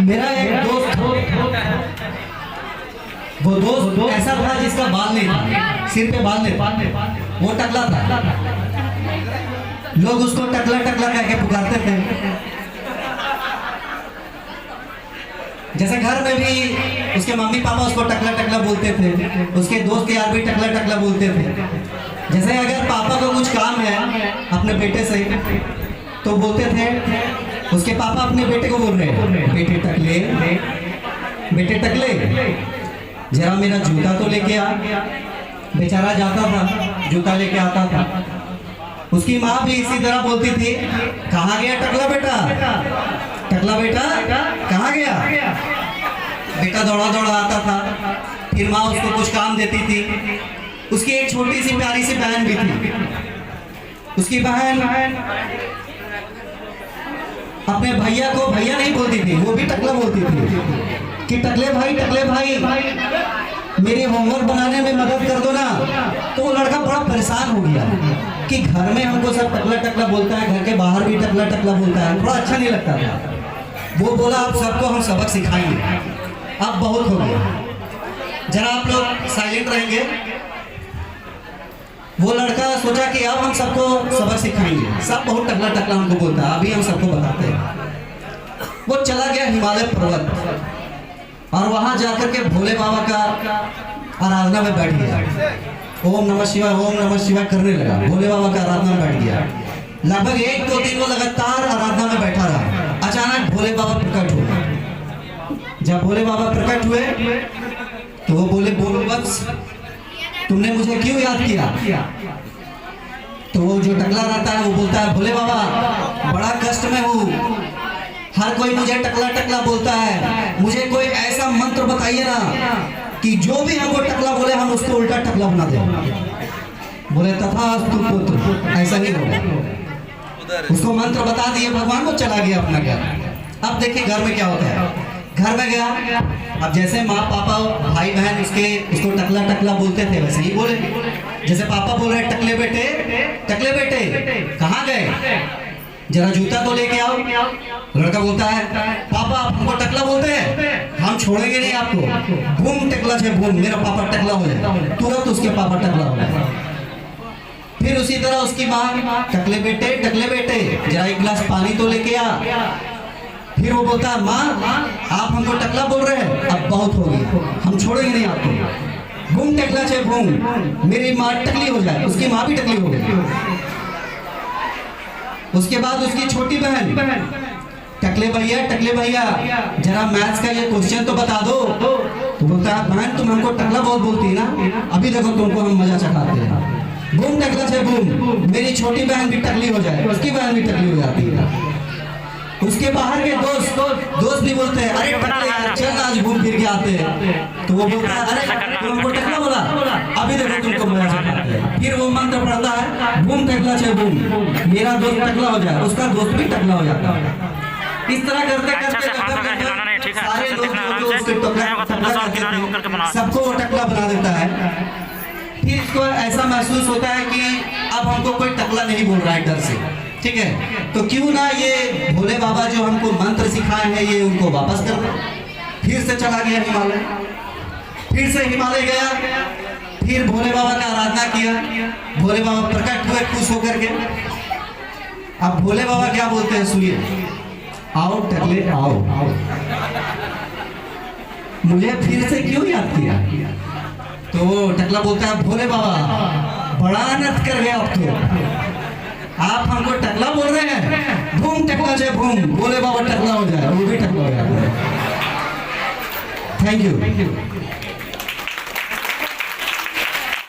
मेरा एक दोस्त, वो दोस्त ऐसा था जिसका बाल नहीं था, सिर पे बाल नहीं था, वो टकला था। लोग उसको टकला टकला कह के पुकारते थे। जैसे घर में भी उसके मम्मी पापा उसको टकला टकला बोलते थे, उसके दोस्त यार भी टकला टकला बोलते थे। जैसे अगर पापा को कुछ काम है अपने बेटे से तो बोलते थे, उसके पापा अपने बेटे को बोल रहे हैं, बेटे टकले, बेटे टकले, जरा मेरा जूता तो लेके आ। बेचारा जाता था, जूता लेके आता था। उसकी माँ भी इसी तरह बोलती थी, कहाँ गया टकला बेटा, टकला बेटा कहाँ गया। बेटा दौड़ा दौड़ा आता था। फिर माँ उसको कुछ काम देती थी। उसकी एक छोटी सी प्यारी सी बहन भी थी। उसकी बहन अपने भैया को भैया नहीं बोलती थी, वो भी टकला बोलती थी कि टकले भाई मेरे होमवर्क बनाने में मदद कर दो ना। तो वो लड़का बड़ा परेशान हो गया कि घर में हमको सब टकला टकला बोलता है, घर के बाहर भी टकला टकला बोलता है, थोड़ा अच्छा नहीं लगता था। वो बोला अब सबको हम सबक सिखाएंगे, अब बहुत हो गया, जरा आप लोग साइलेंट रहेंगे। वो लड़का सोचा कि अब हम सबको सबक सिखाएंगे, सब बहुत टकला टकला हमको बोलता है, अभी हम सबको बताते हैं। वो चला गया हिमालय पर्वत और वहां जाकर के भोले बाबा का आराधना में बैठ गया। ओम नमः शिवाय करने लगा। भोले बाबा का आराधना में बैठ गया। लगभग 1-2 दिन वो लगातार आराधना में बैठा रहा। अचानक भोले बाबा प्रकट हुए। जब भोले बाबा प्रकट हुए तो वो बोले, बोल बख्श, तुमने मुझे क्यों याद किया। तो वो जो टकला रहता है वो बोलता है, भोले बाबा बड़ा कष्ट में हूँ, हर कोई मुझे टकला टकला बोलता है, मुझे कोई ऐसा मंत्र बताइए ना कि जो भी हमको टकला बोले हम उसको उल्टा टकला बना दें। बोले तथास्तु पुत्र, ऐसा ही होगा। उसको मंत्र बता दिए भगवान, वो चला गया अपना घर। अब देखिए घर में क्या होता है। घर में गया, अब जैसे माँ पापा भाई बहन उसको टकला टकला बोलते थे वैसे ही बोले। जैसे पापा बोल रहे टकले बेटे कहाँ गए, जरा जूता तो लेके आओ। लड़का बोलता है, पापा हमको टकला बोलते हैं, हम छोड़ेंगे नहीं आपको। बूम टकला से बूम, मेरा पापा टकला हो जाए, तुरंत उसके पापा टकला हो जाए। फिर उसी तरह उसकी माँ, टकले बेटे जरा एक गिलास पानी तो लेके आ। फिर वो बोलता है, माँ आप हमको टकला बोल रहे हैं, अब बहुत हो गया, हम छोड़ेंगे नहीं आपको। बूम टकला से बूम, मेरी माँ टकली हो जाए, उसकी माँ भी टकली हो गई। उसके बाद उसकी छोटी बहन, टकले भैया जरा मैथ्स का ये क्वेश्चन तो बता दो। तो बोलता है, बहन तुम हमको टकला बहुत बोलती है ना, अभी देखो तुमको हम मजा चखाते हैं। बूम टकला से बूम, मेरी छोटी बहन भी टकली हो जाए, उसकी बहन भी टकली हो जाती है। उसके बाहर के दोस्त भी बोलते हैं, अरे टकले यार चल आज घूम फिर के आते हैं। तो वो बोलता है, अरे तुम हमको टकला बोला, अभी देखो तुमको मजा चखाते हैं। फिर वो मंत्र पढ़ता है, बूम टकला से बूम, मेरा दोस्त टकला हो जाए, उसका दोस्त भी टकला हो जाता है। इस तरह करते सारे लोग सबको वो टकला बना देता है। फिर इसको ऐसा महसूस होता है कि अब हमको कोई टकला नहीं बोल रहा है डर से, ठीक है, तो क्यों ना ये भोले बाबा जो हमको मंत्र सिखाए हैं ये उनको वापस कर दो। फिर से चला गया हिमालय, फिर से हिमालय गया, फिर भोले बाबा का आराधना किया। भोले बाबा प्रकट हुए खुश होकर के। अब भोले बाबा क्या बोलते हैं सुनिए, आओ टकले आओ, मुझे फिर से क्यों याद किया। तो टकला बोलता है, भोले बाबा बड़ा अनर्थ कर गया, अब तो आप हमको टकला बोल रहे हैं, बूम टकला से बूम, भोले बाबा टकला हो जाए, वो भी टकला हो जाए। Thank you.